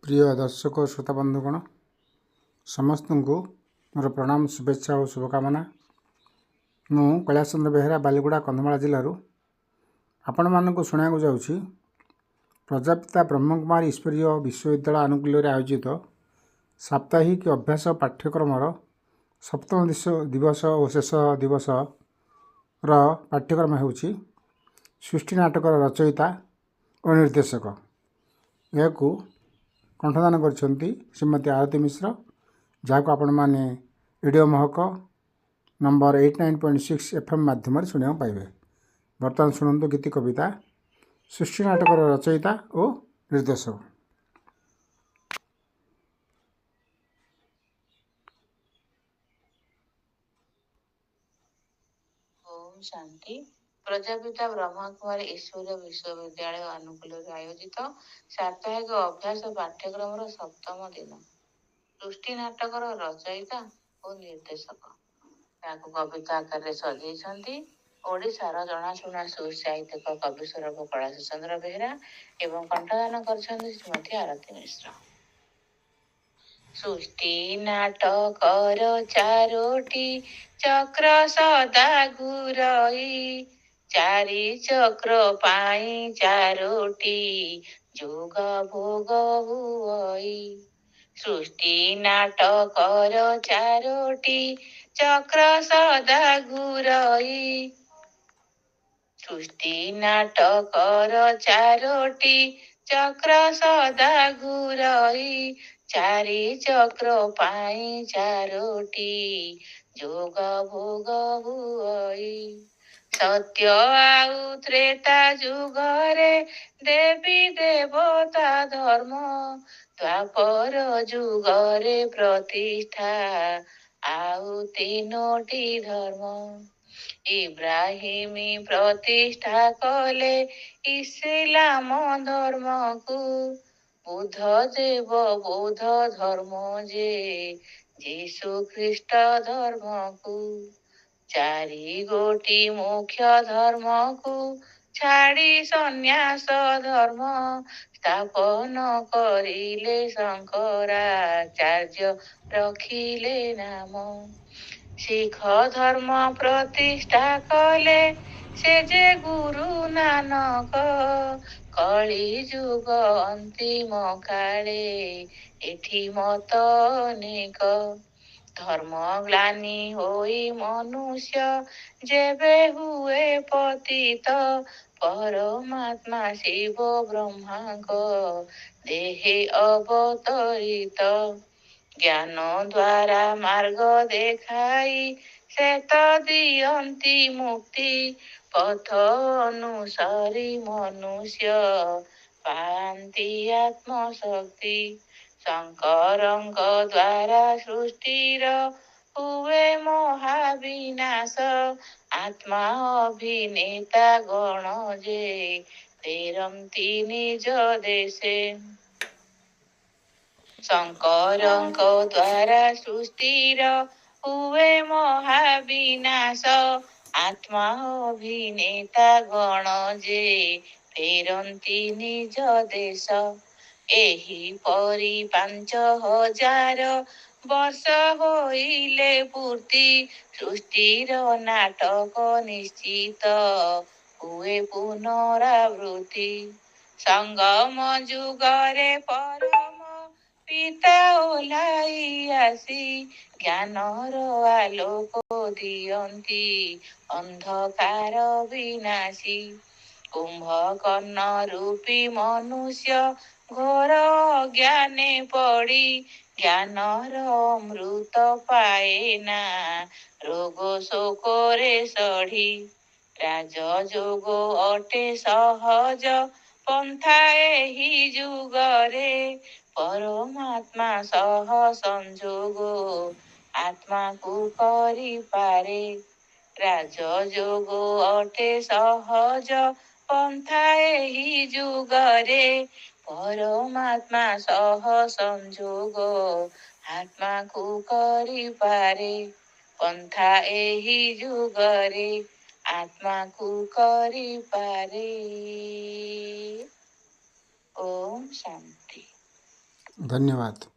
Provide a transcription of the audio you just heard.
प्रिय दर्शक श्रोता बंधुगण समस्त को मोर प्रणाम शुभेच्छा और शुभकामना। मु कैलाश चंद्र बेहेरा बालीगुड़ा कंधमाल जिलूर आपण मानक शुणा जाऊँगी प्रजापिता ब्रह्मकुमारी ईश्वरीय विश्वविद्यालय आनुकूल्य आयोजित साप्ताहिक अभ्यास पाठ्यक्रम सप्तम दिवस और शेष दिवस पाठ्यक्रम होउछि सृष्टि नाटकर रचयिता और निर्देशक। यह कंठदान करछंती श्रीमती आरती मिश्र, जहाँ आपण मैंने रेडियो महक नंबर 89.6 FM माध्यम शुणा पाइबे। बर्तमान शुणु गीति कविता सृष्टि नाटकर रचयिता और निर्देशक। ओम शांति। प्रजापिता ब्रह्मकुमारी ईश्वरीय विश्वविद्यालय आनुकूल्य आयोजित साप्ताहिक अभ्यास पाठ्यक्रम सप्तम दिन सृष्टि नाटकर रचयिता और निर्देशक। कविता आकार सजाई ओडिशार जनाशुना सुसाहित्यिक कवि स्वरूप कैलाश चंद्र बेहेरा एवं कंठदान कर श्रीमती आरती मिश्र। सृष्टि नाटकर चारोटी चक्र सदा घुरई चारि चक्र पाई चारोटी जोग भोग हुई। सृष्टि नाटकर चारोटी चक्र सदा घुरई सृष्टि नाटकर चारोटी चक्र सदा घुरई चारि चक्र पाई चारोटी जोग भोग हुई। सत्य आउ त्रेता जुगरे देवी देवता धर्म द्वापर जुगरे प्रतिष्ठा आउ तीनोटी धर्म। इब्राहिमी प्रतिष्ठा कले इस्लाम धर्म को बुद्ध देव बौद्ध धर्म जे जीशु ख्रीष्ट धर्म को चारि गोटी मुख्य धर्म को छाड़ी सन्यास धर्म स्थापन करिले शंकराचार्य रखिले नाम। शिख धर्म प्रतिष्ठा कले से जे गुरु नानक कली जुग अंतिम काले एठी मत अनेक। धर्म ग्लानि होई मनुष्य जेबे हुए पतित परमात्मा शिव ब्रह्मांक देहे अवतरित। ज्ञान द्वारा मार्ग देखाई से तो दियंती मुक्ति पथ अनुसारी मनुष्य पांति आत्मशक्ति। शंकरंक द्वारा सृष्टिर हुए महाविनाश आत्मा अभिनेता गण जे फेरंती निज देशे। शंकरंक द्वारा सृष्टिर हुए महाविनाश आत्मा अभिनेता गण जे फेरंती निज देश। एही परी 5000 वर्ष होइले पूर्ति सृष्टिर नाटक निश्चित हुए पुनरावृत्ति। संगम जुगरे परम पिता ओह्लाई आसी ज्ञानर आलोक दियंती अंधकार विनाशी। कुंभकर्ण रूपी मनुष्य घोर अज्ञाने पड़ी ज्ञानर अमृत पाएना रोग शोकरे सढ़ी। राजयोग अटे सहज पंथा एही जुगरे परमात्मा सह संजोग आत्मा को करि पारे। राजयोग अटे सहज पंथा एही जुगरे परमात्मा सह संजोग आत्मा को करि पारे। पंथा एही जुगरे आत्मा को करि पारे। ओम शांति। ଧନ୍ୟବାଦ।